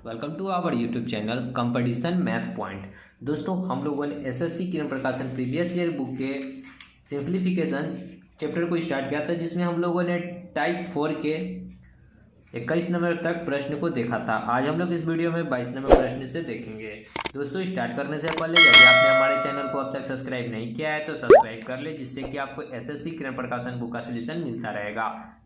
Welcome to our YouTube channel competition math point. दोस्तों, हम लोगों ने SSC Kiran Prakashan previous year book के सिंप्लीफिकेशन चैप्टर को स्टार्ट किया था, जिसमें हम लोगों ने टाइप 4 के 21 नंबर तक प्रश्न को देखा था। आज हम लोग इस वीडियो में 22 नंबर प्रश्न से देखेंगे। दोस्तों, स्टार्ट करने से पहले यदि आपने हमारे चैनल को अब तक सब्सक्राइब नहीं किया है तो सब्सक्राइब कर ले, जिससे कि आपको एसएससी किरण प्रकाशन बुक का सोल्यूशन मिलता रहेगा।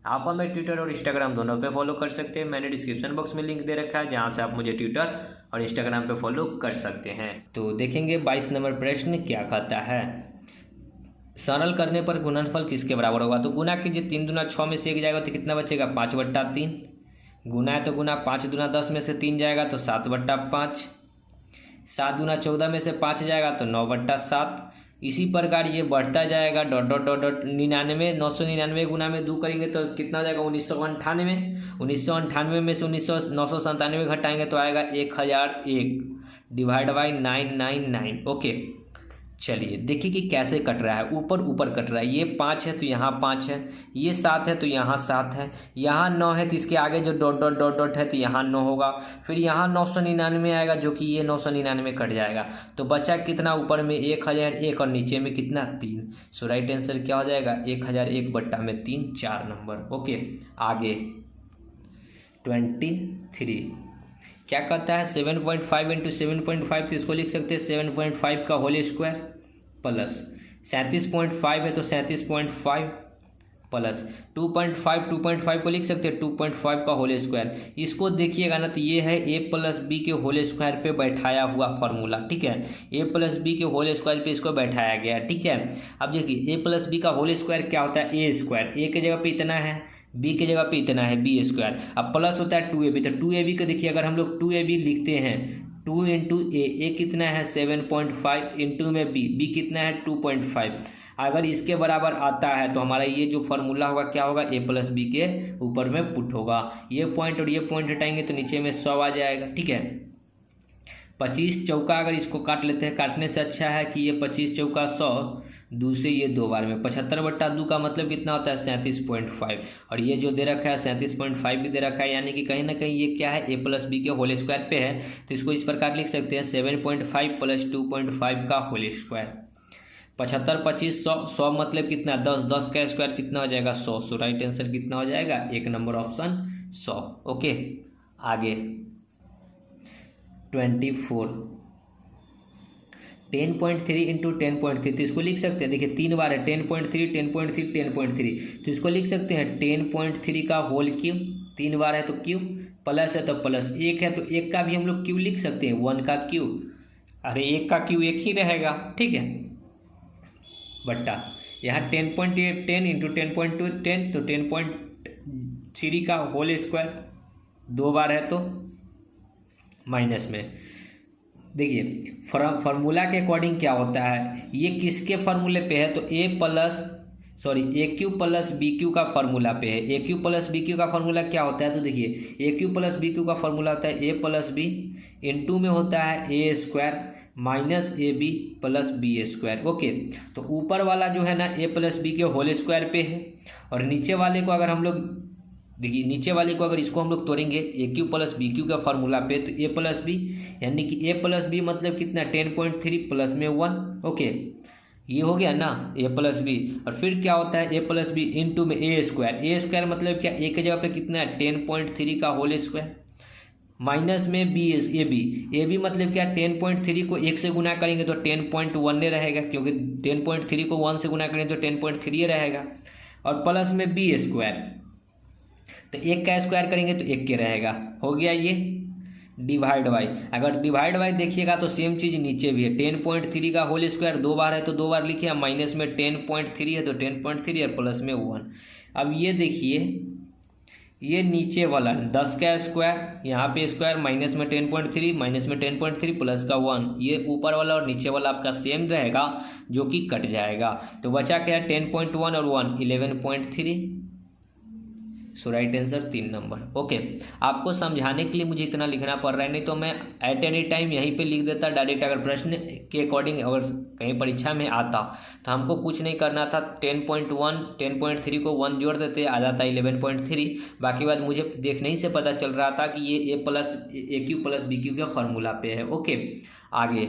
आप हमें ट्विटर और इंस्टाग्राम दोनों पे फॉलो कर सकते हैं। मैंने डिस्क्रिप्शन बॉक्स में लिंक दे रखा है, जहां से आप मुझे ट्विटर और इंस्टाग्राम पे फॉलो कर सकते हैं। तो देखेंगे 22 नंबर प्रश्न क्या कहता है। सरल करने पर गुणनफल किसके बराबर होगा। तो गुना कीजिए, 3 दूना 6 में से 1 जाएगा तो कितना बचेगा, 5/3। गुना है तो गुना, 5 दूना 10 में से 3 जाएगा तो 7/5। 7 दूना 14 में से 5 जाएगा तो 9/7। इसी प्रकार ये बढ़ता जाएगा, डॉट डॉट डॉट डॉट 99। 999 गुना में 2 करेंगे तो कितना हो जाएगा, 1998। 1998 में से 997 घटाएंगे तो आएगा 1001 डिवाइड बाई 999। ओके, चलिए देखिए कि कैसे कट रहा है। ऊपर ऊपर कट रहा है। ये 5 है तो यहाँ 5 है, ये 7 है तो यहाँ 7 है, यहाँ 9 है तो इसके आगे जो डॉट डॉट डॉट डॉट है तो यहाँ 9 होगा। फिर यहाँ 999 आएगा, जो कि ये 999 कट जाएगा। तो बचा कितना, ऊपर में 1001 और नीचे में कितना, 3। सो राइट आंसर क्या हो जाएगा, 1001/3, 4 नंबर। ओके, आगे 23 क्या कहता है। 7.5 इंटू 7.5, तो इसको लिख सकते हैं 7.5 का होल स्क्वायर प्लस 37.5 है तो 37.5 प्लस 2.5 को लिख सकते हैं 2.5 का होल स्क्वायर। इसको देखिएगा ना, तो ये है a प्लस बी के होल स्क्वायर पे बैठाया हुआ फार्मूला। ठीक है, a प्लस बी के होल स्क्वायर पे इसको बैठाया गया है। ठीक है, अब देखिए a प्लस बी का होल स्क्वायर क्या होता है, a स्क्वायर। a के जगह पे इतना है, b के जगह पे इतना है, बी स्क्वायर। अब प्लस होता है 2ab, तो 2ab को देखिए, अगर हम लोग 2ab लिखते हैं, 2 इंटू ए कितना है 7.5, इंटू में b कितना है 2.5। अगर इसके बराबर आता है तो हमारा ये जो फार्मूला होगा क्या होगा, a प्लस बी के ऊपर में पुट होगा। ये पॉइंट और ये पॉइंट हटाएंगे तो नीचे में 100 आ जाएगा। ठीक है, 25 चौका, अगर इसको काट लेते हैं, काटने से अच्छा है कि ये 25 चौका 100, 2 से ये 2 बार में 75/2 का मतलब कितना होता है, 37.5। और ये जो दे रखा है 37.5 भी दे रखा है, यानी कि कहीं ना कहीं ये क्या है, a प्लस बी के होल स्क्वायर पे है। तो इसको इस प्रकार लिख सकते हैं 7.5 प्लस 2.5 का होल स्क्वायर। 75 25 100, 100 मतलब कितना, 10, 10 का स्क्वायर कितना हो जाएगा, 100। सो राइट आंसर कितना हो जाएगा, 1 नंबर ऑप्शन 100। ओके, आगे 24 10.3 इंटू 10.3, तो इसको लिख सकते हैं, देखिए 3 बार है, 10.3 10.3 10.3, तो इसको लिख सकते हैं 10.3 का होल क्यूब। 3 बार है तो क्यूब, प्लस है तो प्लस, 1 है तो 1 का भी हम लोग क्यूब लिख सकते हैं, 1 का क्यूब। अरे 1 का क्यूब 1 ही रहेगा। ठीक है, बट्टा यहाँ 10 इंटू 10.2 10, तो 10.3 का होल स्क्वायर। 2 बार है तो माइनस में। देखिए फार्मूला के अकॉर्डिंग क्या होता है, ये किसके फार्मूले पे है, तो a Q plus b cube का फार्मूला पे है। A Q plus b cube का फार्मूला क्या होता है, तो देखिए a Q plus b cube का फार्मूला होता है ए प्लस बी, इंटू में होता है a square minus a b plus b square. Okay, तो ऊपर वाला जो है ना ए प्लस बी के होल स्क्वायर पे है, और नीचे वाले को अगर हम लोग देखिए, नीचे वाले को अगर इसको हम लोग तोड़ेंगे ए क्यू प्लस बी क्यू का फार्मूला पे, तो ए प्लस बी यानी कि ए प्लस बी मतलब कितना, 10.3 प्लस में 1। ओके, ये हो गया ना ए प्लस बी। और फिर क्या होता है, ए प्लस बी इंटू में ए स्क्वायर। ए स्क्वायर मतलब क्या, ए के जगह पे कितना है, 10.3 का होल स्क्वायर माइनस में ए बी मतलब क्या, 10.3 को 1 से गुना करेंगे तो 10.1 रहेगा, क्योंकि 10.3 को 1 से गुना करेंगे तो 10.3 रहेगा। और प्लस में बी स्क्वायर, तो 1 का स्क्वायर करेंगे तो 1 के रहेगा। हो गया ये डिवाइड बाई। अगर डिवाइड बाई देखिएगा तो सेम चीज़ नीचे भी है, 10.3 का होल स्क्वायर 2 बार है तो 2 बार लिखिए, माइनस में 10.3 है तो 10.3 और प्लस में 1। अब ये देखिए, ये नीचे वाला 10 का स्क्वायर, यहाँ पे स्क्वायर, माइनस में 10.3 माइनस में 10.3 प्लस का 1, ये ऊपर वाला और नीचे वाला आपका सेम रहेगा, जो कि कट जाएगा। तो बचा क्या है, 10.1 और 1 11.3। सो राइट आंसर 3 नंबर। ओके, आपको समझाने के लिए मुझे इतना लिखना पड़ रहा है, नहीं तो मैं एट एनी टाइम यहीं पे लिख देता डायरेक्ट। अगर प्रश्न के अकॉर्डिंग अगर कहीं परीक्षा में आता तो हमको कुछ नहीं करना था। 10.1 10.3 को 1 जोड़ देते, आ जाता 11.3। बाकी बात मुझे देखने ही से पता चल रहा था कि ये a plus a Q plus b Q के फॉर्मूला पे है। ओके, आगे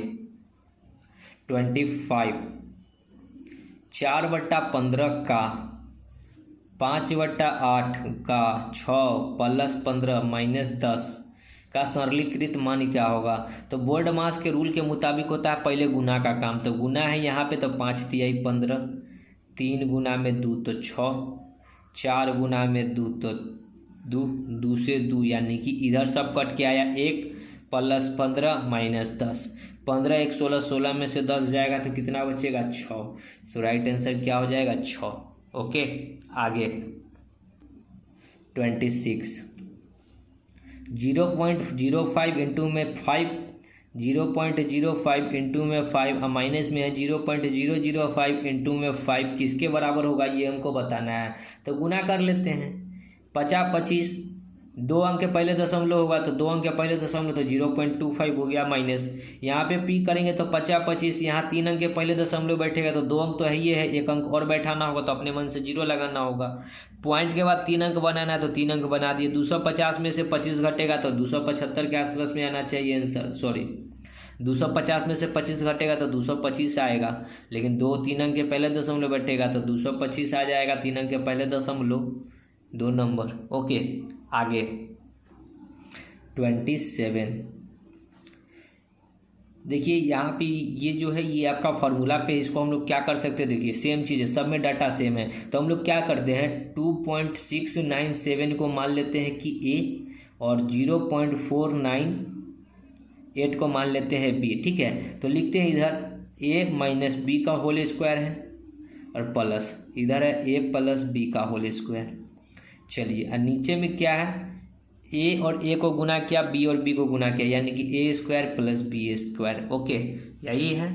25 4/15 का 5/8 का 6 प्लस 15 माइनस 10 का सरलीकृत मान क्या होगा। तो बोर्ड मास के रूल के मुताबिक होता है पहले गुना का काम। तो गुना है यहाँ पे, तो 5 तिहाई 15, 3 गुना में 2 तो 6, 4 गुना में 2 तो 2, 2 से 2 यानी कि इधर सब कट के आया 1 प्लस 15 माइनस 10। 15 1 16, 16 में से 10 जाएगा तो कितना बचेगा 6। सो राइट आंसर क्या हो जाएगा 6। ओके, आगे 26 0.05 इंटू में 5, 0.05 इंटू में 5 माइनस में है 0.005 इंटू में 5 किसके बराबर होगा ये हमको बताना है। तो गुना कर लेते हैं। 50 25 2 अंक के पहले दशमलव होगा तो 2 अंक के पहले दशमलव तो 0.25 हो गया माइनस। यहाँ पे पी करेंगे तो 50 25 यहाँ 3 अंक के पहले दशमलव बैठेगा तो 2 अंक तो है ही है, 1 अंक और बैठाना होगा तो अपने मन से 0 लगाना होगा। पॉइंट के बाद 3 अंक बनाना है तो 3 अंक बना दिए। 250 में से 25 घटेगा तो 275 के आसपास में आना चाहिए आंसर। सॉरी, 250 में से 25 घटेगा तो 225 आएगा, लेकिन 2-3 अंक के पहले दशमलव बैठेगा तो 225 आ जाएगा। 3 अंक के पहले दशमलव 2 नंबर। ओके, आगे 27 देखिए यहाँ पे ये जो है ये आपका फार्मूला पे, इसको हम लोग क्या कर सकते हैं। देखिए सेम चीज़ है, सब में डाटा सेम है, तो हम लोग क्या करते हैं 2.697 को मान लेते हैं कि ए और 0.498 को मान लेते हैं बी। ठीक है, तो लिखते हैं इधर ए माइनस बी का होल स्क्वायर है और प्लस इधर है ए प्लस बी का होल स्क्वायर। चलिए, और नीचे में क्या है ए और ए को गुना किया, बी और बी को गुना किया, यानी कि a square plus b square. Okay, यही है।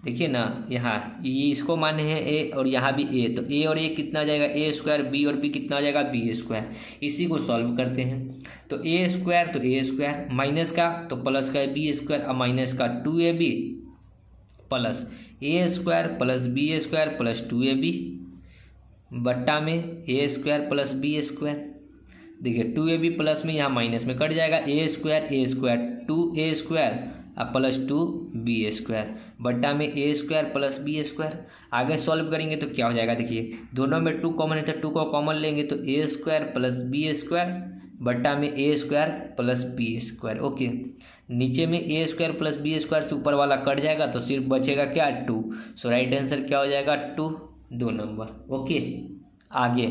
देखिए ना, यहाँ ये इसको माने हैं ए और यहाँ भी ए, तो ए और ए कितना जाएगा ए स्क्वायर, बी और बी कितना जाएगा बी स्क्वायर। इसी को सॉल्व करते हैं तो ए स्क्वायर तो ए स्क्वायर, माइनस का तो प्लस का बी स्क्वायर, और माइनस का 2ab plus a square plus b square plus 2ab बट्टा में a square plus b square. देखिए 2ab प्लस में यहाँ माइनस में कट जाएगा, ए स्क्वायर 2a स्क्वायर और प्लस 2b स्क्वायर बट्टा में a square plus b square. आगे सॉल्व करेंगे तो क्या हो जाएगा, देखिए दोनों में 2 कॉमन है तो 2 को कॉमन लेंगे तो a square plus b square बट्टा में a square plus b square. Okay, नीचे में a square plus b square से ऊपर वाला कट जाएगा तो सिर्फ बचेगा क्या 2। सो राइट आंसर क्या हो जाएगा 2 नंबर। ओके, आगे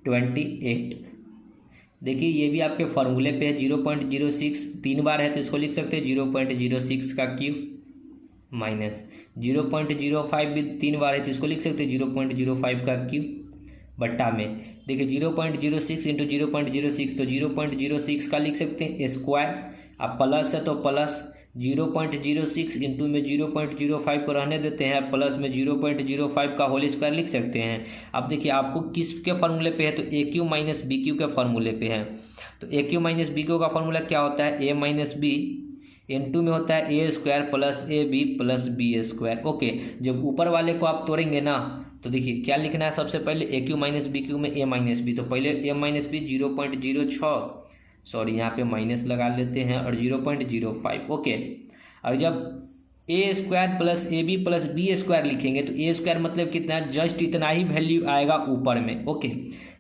28 देखिए ये भी आपके फॉर्मूले पे है 0.06 3 बार है तो इसको लिख सकते हैं 0.06 का क्यूब माइनस 0.05 भी 3 बार है तो इसको लिख सकते हैं 0.05 का क्यूब बट्टा में देखिए 0.06 इंटू 0.06 तो 0.06 का लिख सकते हैं स्क्वायर। अब प्लस है तो प्लस 0.06 इंटू में 0.05 को रहने देते हैं, प्लस में 0.05 का होल स्क्वायर लिख सकते हैं। अब देखिए आपको किसके फार्मूले पे है तो a cube minus b Q के फार्मूले पे है। तो a cube minus b cube का फार्मूला क्या होता है ए माइनस बी इंटू में होता है a square plus a b plus b square. Okay, जब ऊपर वाले को आप तोड़ेंगे ना तो देखिए क्या लिखना है सबसे पहले ए क्यू माइनस बी क्यू में ए माइनस बी, तो पहले ए माइनस बी 0.06 सॉरी यहाँ पे माइनस लगा लेते हैं और 0.05। ओके, और जब a square plus a b plus b square लिखेंगे तो ए स्क्वायर मतलब कितना है जस्ट इतना ही वैल्यू आएगा ऊपर में। ओके,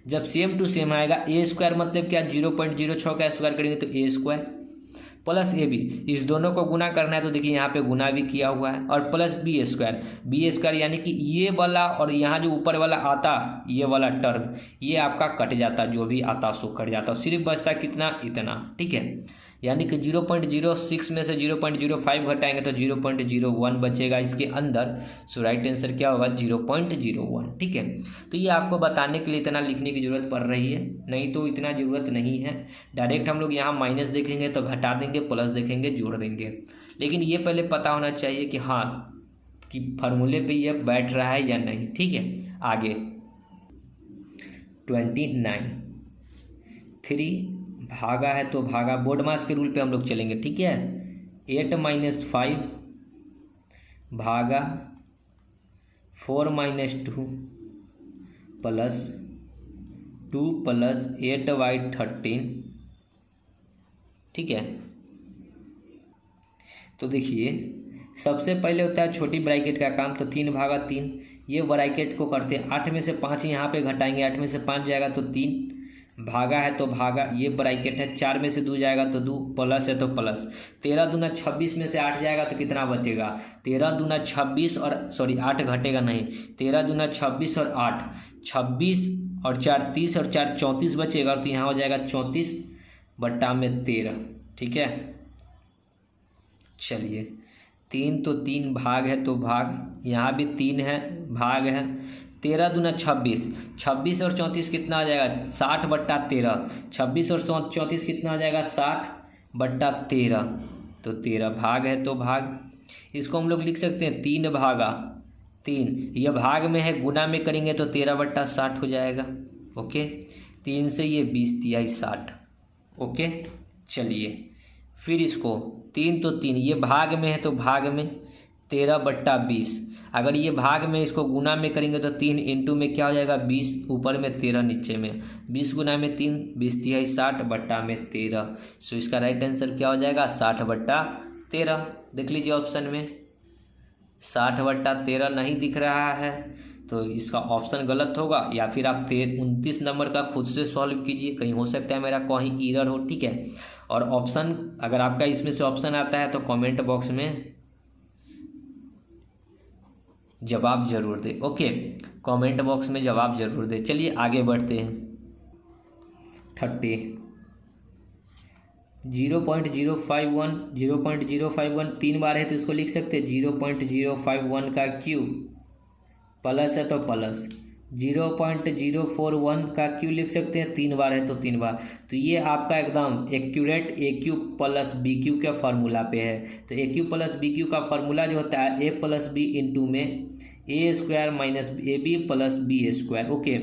जब सेम टू सेम आएगा ए स्क्वायर मतलब क्या 0.06 का स्क्वायर करेंगे तो a square plus a B, इस दोनों को गुना करना है तो देखिए यहाँ पे गुना भी किया हुआ है, और प्लस बी स्क्वायर यानी कि ये वाला और यहाँ जो ऊपर वाला आता ये वाला टर्म ये आपका कट जाता, जो भी आता सो कट जाता, सिर्फ बचता कितना इतना। ठीक है, यानी कि 0.06 में से 0.05 घटाएंगे तो 0.01 बचेगा इसके अंदर। सो राइट आंसर क्या होगा 0.01। ठीक है, तो ये आपको बताने के लिए इतना लिखने की ज़रूरत पड़ रही है, नहीं तो इतना ज़रूरत नहीं है। डायरेक्ट हम लोग यहाँ माइनस देखेंगे तो घटा देंगे, प्लस देखेंगे जोड़ देंगे, लेकिन ये पहले पता होना चाहिए कि हाँ कि फार्मूले पे ये बैठ रहा है या नहीं। ठीक है, आगे 29। 3 भागा है तो भागा, बोर्ड मास के रूल पे हम लोग चलेंगे, ठीक है। 8 - 5 भागा 4 - 2 प्लस 2 प्लस 8/13, ठीक है। तो देखिए सबसे पहले होता है छोटी ब्रैकेट का काम, तो 3 भागा 3, ये ब्रैकेट को करते हैं 8 में से 5 यहाँ पे घटाएंगे, 8 में से 5 जाएगा तो 3, भागा है तो भागा, ये ब्रैकेट है, 4 में से 2 जाएगा तो 2, प्लस है तो प्लस, 13 दूना 26 में से 8 जाएगा तो कितना बचेगा, 13 दूना 26 और 8 घटेगा नहीं, 13 दूना 26 और 8, 26 और 4 30 और 4 34 बचेगा, तो यहाँ हो जाएगा 34/13, ठीक है। चलिए 3 तो 3 भाग है तो भाग, यहाँ भी 3 है भाग है, 13 दूना 26, 26 और 34 कितना आ जाएगा 60/13, 26 और 34 कितना आ जाएगा 60/13, तो 13 भाग है तो भाग, इसको हम लोग लिख सकते हैं 3 भागा 3, यह भाग में है, गुना में करेंगे तो 13/60 हो जाएगा, ओके। 3 से ये 20 तिहाई 60, ओके। चलिए फिर इसको 3 तो 3, ये भाग में है तो भाग में 13/20, अगर ये भाग में इसको गुना में करेंगे तो 3 इंटू में क्या हो जाएगा 20, ऊपर में 13 नीचे में, 20 गुना में 3, 20 तिहाई 60/13, सो इसका राइट आंसर क्या हो जाएगा 60/13। देख लीजिए ऑप्शन में 60/13 नहीं दिख रहा है, तो इसका ऑप्शन गलत होगा, या फिर आप 29 नंबर का खुद से सॉल्व कीजिए, कहीं हो सकता है मेरा कहीं एरर हो, ठीक है। और ऑप्शन अगर आपका इसमें से ऑप्शन आता है तो कमेंट बॉक्स में जवाब जरूर दे, ओके, कमेंट बॉक्स में जवाब जरूर दे। चलिए आगे बढ़ते हैं। 30 0.051 3 बार है तो इसको लिख सकते हैं 0.051 का क्यूब, प्लस है तो प्लस, 0.041 का क्यू लिख सकते हैं, 3 बार है तो 3 बार, तो ये आपका एकदम accurate a Q plus b Q के फार्मूला पे है। तो a Q plus b cube का फार्मूला जो होता है ए प्लस बी इंटू में a square minus a b plus b square, okay.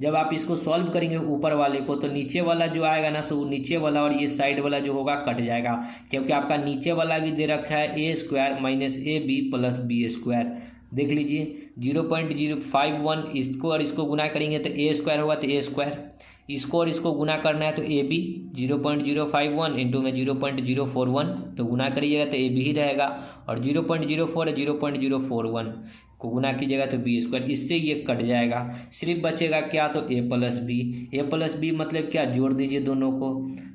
जब आप इसको सॉल्व करेंगे ऊपर वाले को तो नीचे वाला जो आएगा ना, सो नीचे वाला और ये साइड वाला जो होगा कट जाएगा, क्योंकि आपका नीचे वाला भी दे रखा है a square minus a b plus b square. देख लीजिए 0.051, इसको और इसको गुना करेंगे तो ए स्क्वायर होगा, तो ए स्क्वायर, इसको और इसको गुना करना है तो ए बी 0.051 इंटू में 0.041, तो गुना करिएगा तो ए बी ही रहेगा, और 0.04 0.041 को गुना कीजिएगा तो बी स्क्वायर, इससे ये कट जाएगा, सिर्फ बचेगा क्या, तो ए प्लस बी मतलब क्या, जोड़ दीजिए दोनों को,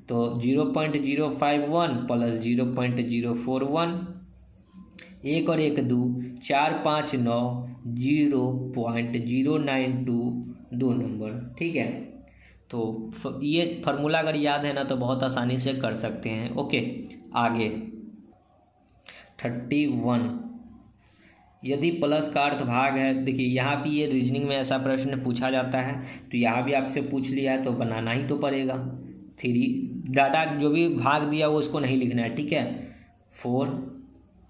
तो 0.051 प्लस 0.041, 1 और 1 2, 4 5 9, 0.092 2 नंबर, ठीक है। तो ये फार्मूला अगर याद है ना तो बहुत आसानी से कर सकते हैं, ओके। आगे 31, यदि प्लस का अर्थ भाग है, देखिए यहाँ भी ये रीजनिंग में ऐसा प्रश्न पूछा जाता है, तो यहाँ भी आपसे पूछ लिया है तो बनाना ही तो पड़ेगा। 3 डाटा जो भी भाग दिया वो उसको नहीं लिखना है, ठीक है। 4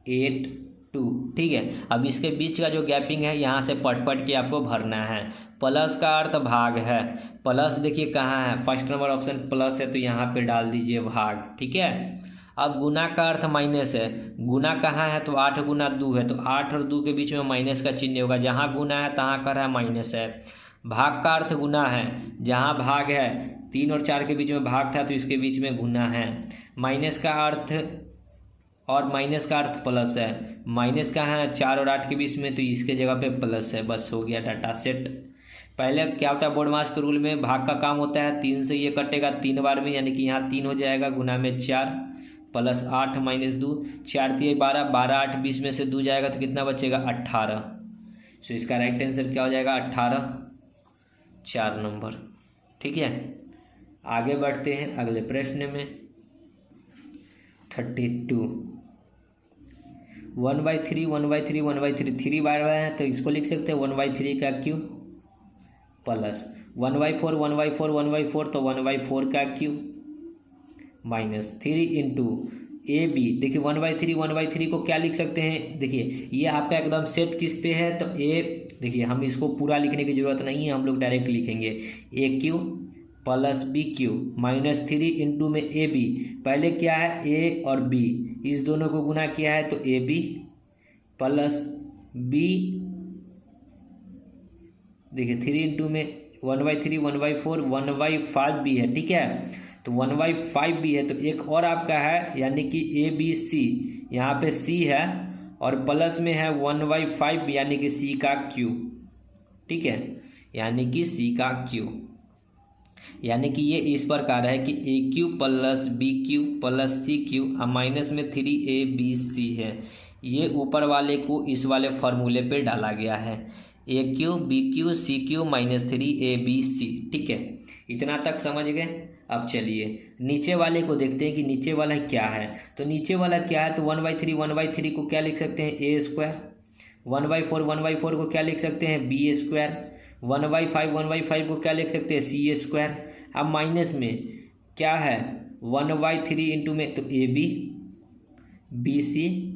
8 2, ठीक है। अब इसके बीच का जो गैपिंग है यहाँ से पट के आपको भरना है। प्लस का अर्थ भाग है, प्लस देखिए कहाँ है, फर्स्ट नंबर ऑप्शन प्लस है तो यहाँ पे डाल दीजिए भाग, ठीक है। अब गुना का अर्थ माइनस है, गुना कहाँ है तो 8 गुना 2 है, तो 8 और 2 के बीच में माइनस का चिन्ह होगा, जहाँ गुना है तहाँ कर है माइनस है। भाग का अर्थ गुना है, जहाँ भाग है 3 और 4 के बीच में भाग था तो इसके बीच में गुना है। माइनस का अर्थ और माइनस का अर्थ प्लस है, माइनस कहाँ है 4 और 8 के बीच में, तो इसके जगह पे प्लस है, बस हो गया डाटा सेट। पहले क्या होता है बोर्ड मास के रूल में भाग का काम होता है 3 से ये कटेगा 3 बार में, यानी कि यहाँ 3 हो जाएगा, गुना में 4 प्लस 8 माइनस 2, 4 3 12, 12 8 20 में से 2 जाएगा तो कितना बचेगा 18, सो इसका राइट आंसर क्या हो जाएगा 18, 4 नंबर, ठीक है। आगे बढ़ते हैं अगले प्रश्न में। 32 1/3 1/3 1/3 3 बार है तो इसको लिख सकते हैं 1/3 का क्यूब, प्लस 1/4 1/4 1/4 तो 1/4 का cube, minus 3 into a b, देखिए 1/3 को क्या लिख सकते हैं, देखिए ये आपका एकदम सेट किस पे है, तो ए, देखिए हम इसको पूरा लिखने की ज़रूरत नहीं है, हम लोग डायरेक्ट लिखेंगे a Q plus b cube -3 into में ए बी, पहले क्या है ए और बी, इस दोनों को गुना किया है तो ए बी प्लस बी, देखिए 3 इंटू में 1/3 1/4 1/5 भी है, ठीक है, तो 1/5 भी है, तो एक और आपका है यानी कि ए बी सी, यहाँ पे सी है और प्लस में है 1/5 यानी कि सी का क्यू, ठीक है, यानी कि सी का क्यू, यानी कि ये इस प्रकार है कि a Q plus b cube plus c cube minus में 3abc है, ये ऊपर वाले को इस वाले फॉर्मूले पे डाला गया है, a cube b cube c cube -3abc, ठीक है, इतना तक समझ गए। अब चलिए नीचे वाले को देखते हैं कि नीचे वाला क्या है, तो नीचे वाला क्या है, तो 1/3 को क्या लिख सकते हैं ए स्क्वायर, 1/4 को क्या लिख सकते हैं बी स्क्वायर, 1/5 को क्या लिख सकते हैं सी स्क्वायर। अब माइनस में क्या है 1/3 इंटू में तो ए बी बी सी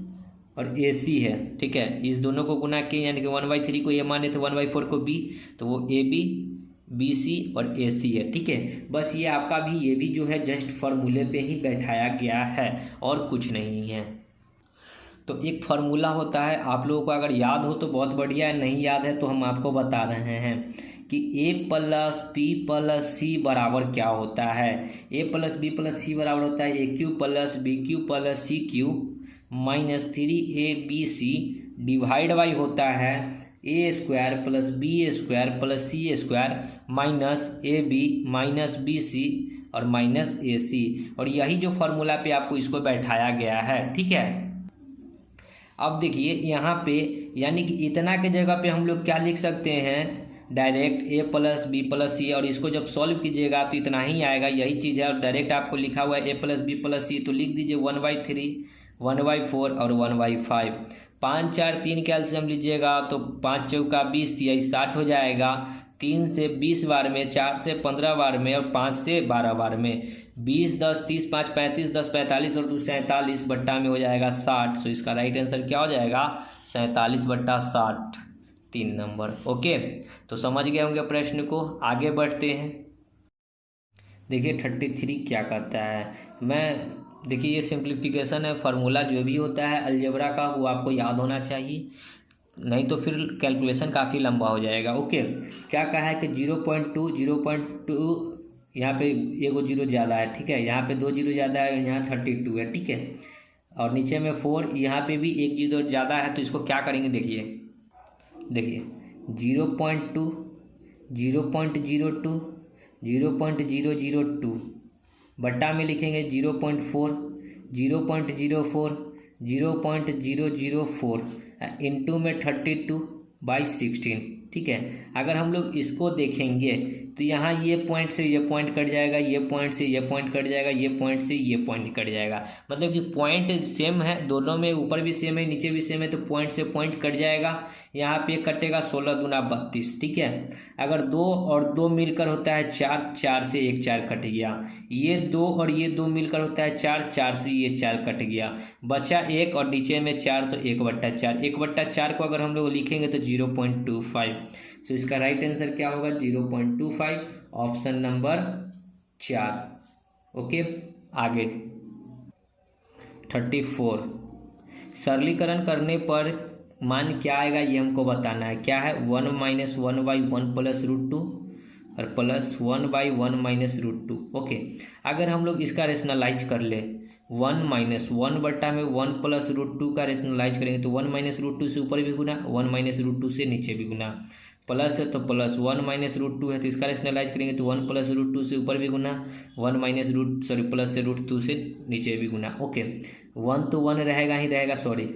और ए सी है, ठीक है, इस दोनों को गुना किए यानी कि 1/3 को ए माने तो 1/4 को बी, तो वो ए बी बी सी और ए सी है, ठीक है, बस ये आपका भी ये भी जो है जस्ट फार्मूले पे ही बैठाया गया है और कुछ नहीं है। तो एक फार्मूला होता है, आप लोगों को अगर याद हो तो बहुत बढ़िया है, नहीं याद है तो हम आपको बता रहे हैं कि a plus b plus c बराबर क्या होता है, a plus b plus c बराबर होता है a Q plus b cube plus c cube -3abc divide by होता है a square plus b square plus c square minus a b minus b c और माइनस ए सी, और यही जो formula पे आपको इसको बैठाया गया है, ठीक है। अब देखिए यहाँ पे यानी कि इतना के जगह पे हम लोग क्या लिख सकते हैं डायरेक्ट ए प्लस बी प्लस सी, और इसको जब सॉल्व कीजिएगा तो इतना ही आएगा, यही चीज़ है, और डायरेक्ट आपको लिखा हुआ है ए प्लस बी प्लस सी, तो लिख दीजिए 1/3 1/4 और 1/5, 5 4 3 कैल्शियम लीजिएगा तो 5 चौका 20 23 60 हो जाएगा, 3 से 20 बार में, 4 से 15 बार में और 5 से 12 बार में, 20 10 30 5 35 10 45 और 2 47 बट्टा में हो जाएगा 60, सो इसका राइट आंसर क्या हो जाएगा 47/60, 3 नंबर। ओके, तो समझ गए होंगे प्रश्न को, आगे बढ़ते हैं। देखिए 33 क्या कहता है, मैं देखिए ये सिंप्लीफिकेशन है, फार्मूला जो भी होता है अलजेब्रा का वो आपको याद होना चाहिए, नहीं तो फिर कैलकुलेशन काफ़ी लंबा हो जाएगा। ओके, क्या कहा है कि 0.2 यहाँ पे एगो जीरो ज़्यादा है, ठीक है, यहाँ पे 2 जीरो ज़्यादा है, यहाँ 32 है, ठीक है, और नीचे में 4, यहाँ पे भी 1 जीरो ज़्यादा है, तो इसको क्या करेंगे देखिए 0.2 0.02 0.002 बट्टा में लिखेंगे 0.4 0.04 0.004 इंटू में 32/16, ठीक है। अगर हम लोग इसको देखेंगे तो यहाँ ये पॉइंट से ये पॉइंट कट जाएगा, ये पॉइंट से ये पॉइंट कट जाएगा, ये पॉइंट से ये पॉइंट कट जाएगा, मतलब कि पॉइंट सेम है दोनों में, ऊपर भी सेम है नीचे भी सेम है, तो पॉइंट से पॉइंट कट जाएगा, यहाँ पे कटेगा 16 दूना 32, ठीक है। अगर 2 और 2 मिलकर होता है 4, 4 से 1 4 कट गया, ये 2 और ये 2 मिलकर होता है 4, 4 से ये 4 कट गया, बचा 1 और नीचे में 4, तो 1/4, 1/4 को अगर हम लोग लिखेंगे तो 0.25, सो इसका राइट आंसर क्या होगा 0.25, ऑप्शन नंबर 4। ओके, आगे 34 सरलीकरण करने पर मान क्या आएगा ये हमको बताना है, क्या है 1 - 1/1 + √2 और +1/1 - √2। ओके, अगर हम लोग इसका रेशनलाइज कर ले 1 - 1 बट्टा में 1 + √2 का रेशनलाइज करेंगे तो 1 - √2 से ऊपर भी गुना, 1 - √2 से नीचे भी गुना, प्लस है तो प्लस 1 - √2 है तो इसका रेशनलाइज करेंगे तो 1 + √2 से ऊपर भी गुना, 1 - प्लस से √2 से नीचे भी गुना। ओके, 1 तो 1 रहेगा ही रहेगा, सॉरी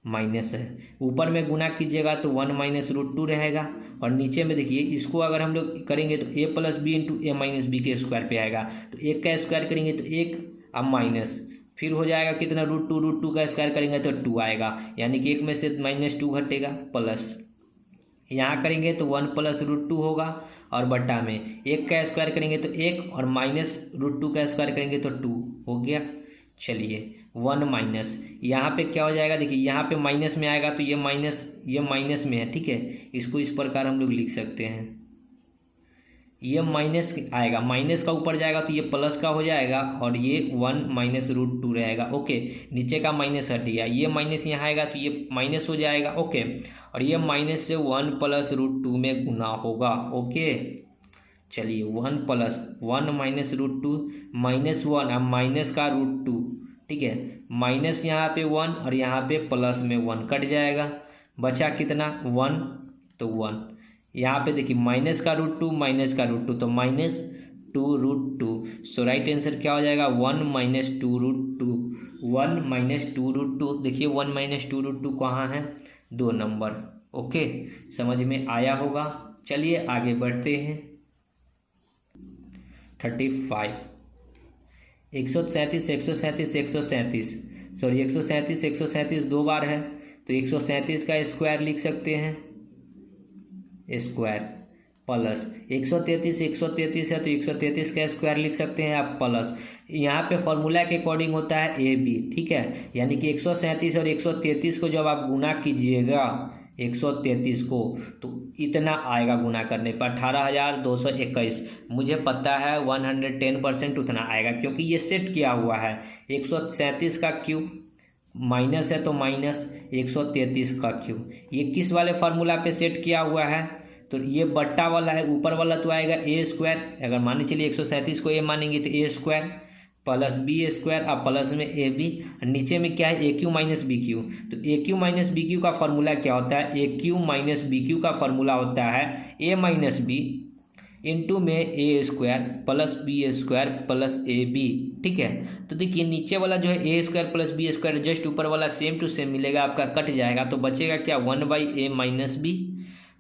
माइनस है, ऊपर में गुना कीजिएगा तो 1 - √2 रहेगा, और नीचे में देखिए इसको अगर हम लोग करेंगे तो a + b into a - b के स्क्वायर पे आएगा, तो 1 का स्क्वायर करेंगे तो 1, अब माइनस फिर हो जाएगा कितना √2 का स्क्वायर करेंगे तो 2 आएगा, यानी कि 1 में से -2 घटेगा, प्लस यहाँ करेंगे तो 1 + √2 होगा, और बट्टा में 1 का स्क्वायर करेंगे तो 1 और -√2 का स्क्वायर करेंगे तो 2 हो गया, चलिए 1 माइनस, यहाँ पे क्या हो जाएगा, देखिए यहाँ पे माइनस में आएगा तो ये माइनस में है, ठीक है। इसको इस प्रकार हम लोग लिख सकते हैं, ये माइनस आएगा, माइनस का ऊपर जाएगा तो ये प्लस का हो जाएगा और ये 1 माइनस रूट 2 रहेगा। ओके, नीचे का माइनस हट गया, ये माइनस यहाँ आएगा तो ये माइनस हो जाएगा। ओके, और ये माइनस से 1 प्लस रूट 2 में गुना होगा। ओके, चलिए 1 प्लस 1 माइनस रूट 2 माइनस 1, अब माइनस का रूट 2, ठीक है। माइनस यहाँ पे 1 और यहाँ पे प्लस में 1 कट जाएगा, बचा कितना 1, तो 1 यहाँ पे देखिए माइनस का रूट 2 माइनस का रूट 2 तो माइनस 2 रूट 2। सो राइट आंसर क्या हो जाएगा 1 माइनस 2 रूट 2, 1 माइनस 2 रूट 2। देखिए 1 माइनस 2 रूट 2 कहाँ है, 2 नंबर। ओके, समझ में आया होगा। चलिए आगे बढ़ते हैं। 35 137 137 137 सॉरी 137 137 दो बार है तो 137 का स्क्वायर लिख सकते हैं, स्क्वायर प्लस 133 133 है तो 133 का स्क्वायर लिख सकते हैं आप, प्लस यहाँ पे फॉर्मूला के अकॉर्डिंग होता है ए बी, ठीक है। यानी कि 137 और 133 को जब आप गुना कीजिएगा 133 को तो इतना आएगा गुना करने पर 18,221। मुझे पता है 110% उतना आएगा क्योंकि ये सेट किया हुआ है। 137 का क्यूब माइनस है तो माइनस 133 का क्यूब, ये किस वाले फार्मूला पे सेट किया हुआ है, तो ये बट्टा वाला है, ऊपर वाला तो आएगा ए स्क्वायर। अगर मान चलिए 137 को ए मानेंगे तो a square plus b square और प्लस में ए बी, नीचे में क्या है a cube minus b cube. तो a cube minus b cube का फार्मूला क्या होता है, a cube minus b cube का फार्मूला होता है ए माइनस बी इंटू में a square plus b square plus a b, ठीक है। तो देखिए नीचे वाला जो है a square plus b square, just ऊपर वाला सेम टू सेम मिलेगा, आपका कट जाएगा तो बचेगा क्या 1/a माइनस बी,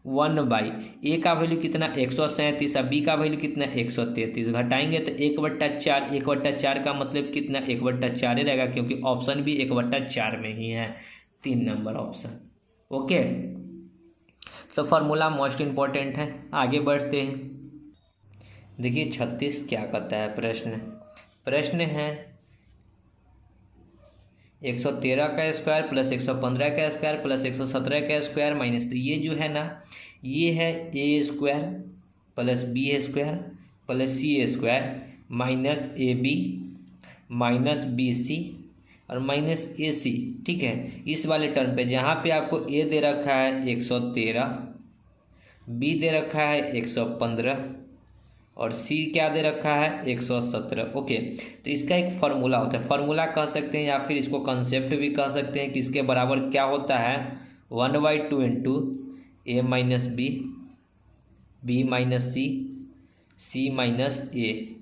1/, ए का वैल्यू कितना 137 और बी का वैल्यू कितना 133, घटाएंगे तो 1/4, 1/4 का मतलब कितना 1/4 ही रहेगा क्योंकि ऑप्शन भी 1/4 में ही है, 3 नंबर ऑप्शन। ओके, तो फार्मूला मोस्ट इम्पॉर्टेंट है। आगे बढ़ते हैं। देखिए 36 क्या कहता है प्रश्न है 113 का स्क्वायर प्लस 115 का स्क्वायर प्लस 117 का स्क्वायर माइनस, तो ये जो है ना ये है a square plus b square plus c square minus a b minus b c और माइनस ए सी, ठीक है। इस वाले टर्म पे जहाँ पे आपको ए दे रखा है 113, बी दे रखा है 115 और सी क्या दे रखा है 117। ओके, तो इसका एक फार्मूला होता है, फार्मूला कह सकते हैं या फिर इसको कंसेप्ट भी कह सकते हैं कि इसके बराबर क्या होता है 1/2 इंटू ए माइनस बी, बी माइनस सी, सी माइनस ए,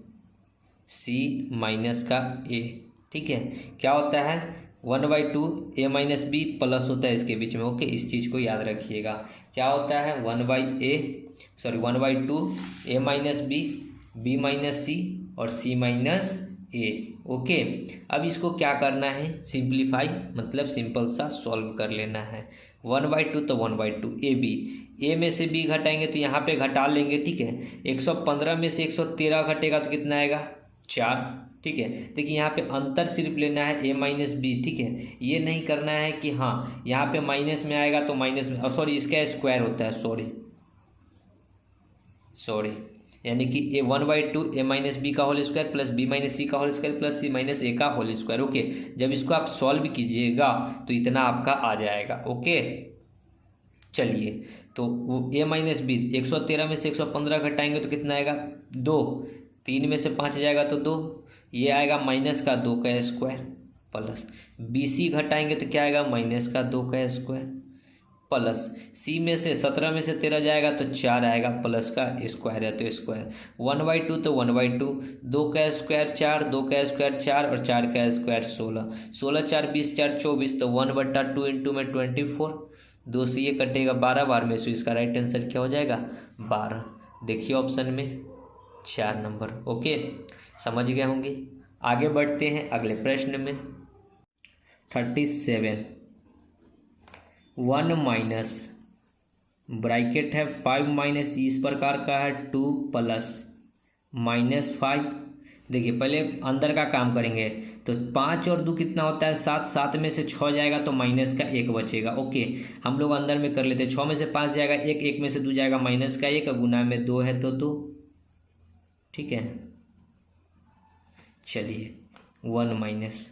सी माइनस का ए, ठीक है। क्या होता है 1/2 ए माइनस बी प्लस होता है इसके बीच में। ओके, इस चीज़ को याद रखिएगा। क्या होता है 1/2 a minus B, B minus सी और सी माइनस ए। ओके, अब इसको क्या करना है सिंप्लीफाई, मतलब सिंपल सा सॉल्व कर लेना है। 1/2 तो 1/2 ए बी, ए में से बी घटाएंगे तो यहाँ पे घटा लेंगे, ठीक है। 115 में से 113 घटेगा तो कितना आएगा 4, ठीक है। देखिए यहाँ पे अंतर सिर्फ लेना है ए माइनस बी, ठीक है। ये नहीं करना है कि हाँ यहाँ पे माइनस में आएगा तो माइनस में, सॉरी इसका स्क्वायर होता है, सॉरी यानी कि ए 1/2 ए माइनस बी का whole square plus b minus c का whole square plus c minus a का होल स्क्वायर। ओके, जब इसको आप सॉल्व कीजिएगा तो इतना आपका आ जाएगा। ओके, चलिए तो वो ए माइनस बी 113 में से 115 घटाएंगे तो कितना आएगा 2, 3 में से 5 जाएगा तो 2, ये आएगा माइनस का 2 का स्क्वायर प्लस बी सी घटाएंगे तो क्या आएगा माइनस का 2 का स्क्वायर प्लस सी में से 17 में से 13 जाएगा तो 4 आएगा प्लस का स्क्वायर है तो स्क्वायर 1/2 तो 1/2, 2 का स्क्वायर 4, 2 का स्क्वायर 4 और 4 का स्क्वायर 16, 16 4 20 4 24 तो 1/2 इंटू में 24, 2 से ये कटेगा 12 बार में, सो इसका राइट आंसर क्या हो जाएगा 12। देखिए ऑप्शन में 4 नंबर। ओके, समझ गए होंगे। आगे बढ़ते हैं अगले प्रश्न में। 37 1 माइनस ब्रैकेट है 5 माइनस इस प्रकार का है 2 प्लस -5 देखिए पहले अंदर का काम करेंगे। तो 5 और 2 कितना होता है 7, 7 में से 6 जाएगा तो माइनस का 1 बचेगा। ओके, हम लोग अंदर में कर लेते हैं। 6 में से 5 जाएगा 1, 1 में से 2 जाएगा माइनस का 1, गुना में 2 है तो 2। ठीक है, चलिए 1 माइनस,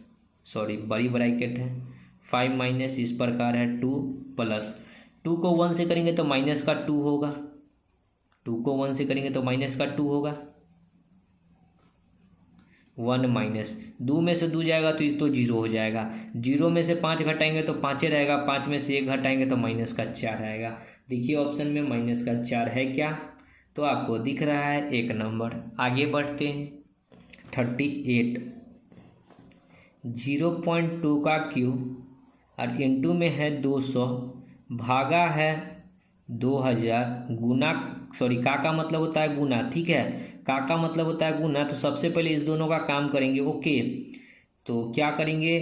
सॉरी बड़ी ब्रैकेट है, 5 माइनस इस प्रकार है 2 प्लस 2 को 1 से करेंगे तो माइनस का 2 होगा, 2 को 1 से करेंगे तो माइनस का 2 होगा। 1 माइनस 2 में से 2 जाएगा तो इस तो 0 हो जाएगा। 0 में से 5 घटाएंगे तो 5 रहेगा, 5 में से 1 घटाएंगे तो माइनस का 4 आएगा। देखिए ऑप्शन में माइनस का 4 है क्या, तो आपको दिख रहा है 1 नंबर। आगे बढ़ते हैं 38, 0.2 का क्यूब और इंटू में है 200 भागा है 2000 गुना, सॉरी का मतलब होता है गुना, ठीक है, का मतलब होता है गुना। तो सबसे पहले इस दोनों का काम करेंगे। ओके, तो क्या करेंगे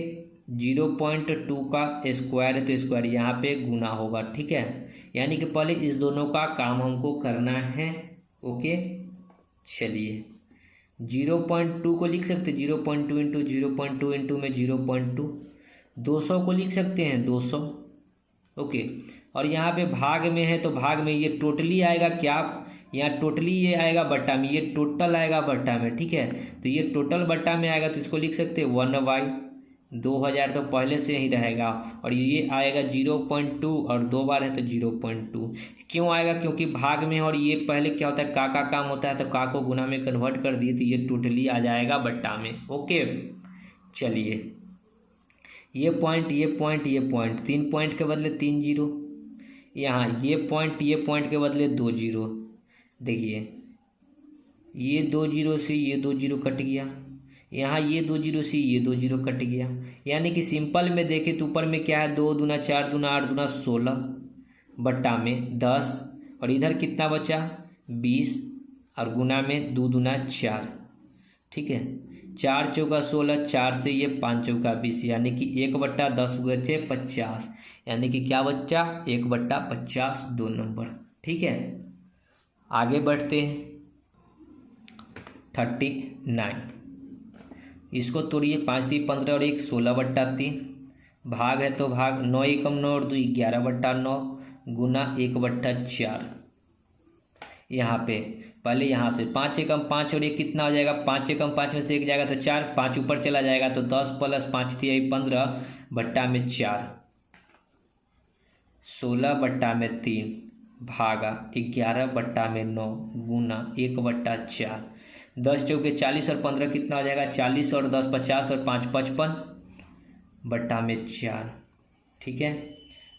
0.2 का स्क्वायर है तो स्क्वायर यहाँ पे गुना होगा। ठीक है, यानी कि पहले इस दोनों का काम हमको करना है। ओके, चलिए 0.2 को लिख सकते 0.2 इंटू 0.2 इंटू में 0.2, 200 को लिख सकते हैं 200। ओके, और यहाँ पे भाग में है तो भाग में ये टोटली आएगा क्या, यहाँ टोटली ये आएगा बट्टा में, ये टोटल आएगा बट्टा में। ठीक है, तो ये टोटल बट्टा में आएगा तो इसको लिख सकते हैं 1/2000 तो पहले से ही रहेगा। और ये आएगा 0.2 और 2 बार है तो 0.2 क्यों आएगा, क्योंकि भाग में। और ये पहले क्या होता है का काम होता है तो का को गुना में कन्वर्ट कर दिए तो ये टोटली आ जाएगा बट्टा में। ओके, चलिए ये पॉइंट ये पॉइंट ये पॉइंट, 3 पॉइंट के बदले 3 जीरो, यहाँ ये पॉइंट के बदले 2 जीरो। देखिए ये 2 जीरो से ये 2 जीरो कट गया, यहाँ ये 2 जीरो से ये 2 जीरो कट गया। यानी कि सिंपल में देखें तो ऊपर में क्या है 2 दूना 4 दूना 8 दूना 16 बट्टा में 10, और इधर कितना बचा 20 और गुना में 2 दूना 4। ठीक है, 4 चौका 16, 4 से ये 5 चौका 20, यानी कि 1/10 बचे 50, यानी कि क्या बच्चा 1/50 2 नंबर। ठीक है, आगे बढ़ते हैं 39, इसको तोड़िए 5 3 15 और 1 16/3, भाग है तो भाग 9 एकम 9 और 2 11/9 गुना 1/4। यहाँ पे पहले यहाँ से 5 एकम 5 और 1 कितना हो जाएगा, 5 एकम 5 में से 1 जाएगा तो 4, 5 ऊपर चला जाएगा तो 10 प्लस 5 3 15 बट्टा में 4, 16/3 भागा 11/9 गुना 1/4। 10 चौके 40 और 15 कितना हो जाएगा 40 और 10 50 और 5 55 बट्टा में 4। ठीक है,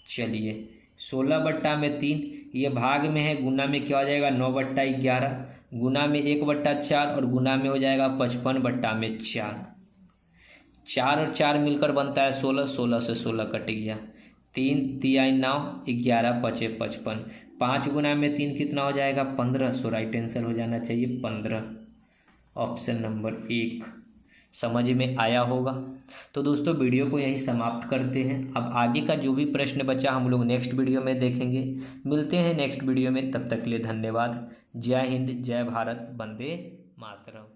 चलिए 16/3 ये भाग में है, गुना में क्या हो जाएगा 9/11 गुना में 1/4 और गुना में हो जाएगा 55/4। 4 और 4 मिलकर बनता है 16, 16 से 16 कट गया, 3 3 9 11 5 55, 5 गुना में 3 कितना हो जाएगा 15, सो राइट आंसर हो जाना चाहिए 15, ऑप्शन नंबर 1। समझ में आया होगा। तो दोस्तों वीडियो को यहीं समाप्त करते हैं। अब आगे का जो भी प्रश्न बचा हम लोग नेक्स्ट वीडियो में देखेंगे। मिलते हैं नेक्स्ट वीडियो में, तब तक के लिए धन्यवाद। जय हिंद, जय भारत, वंदे मातरम।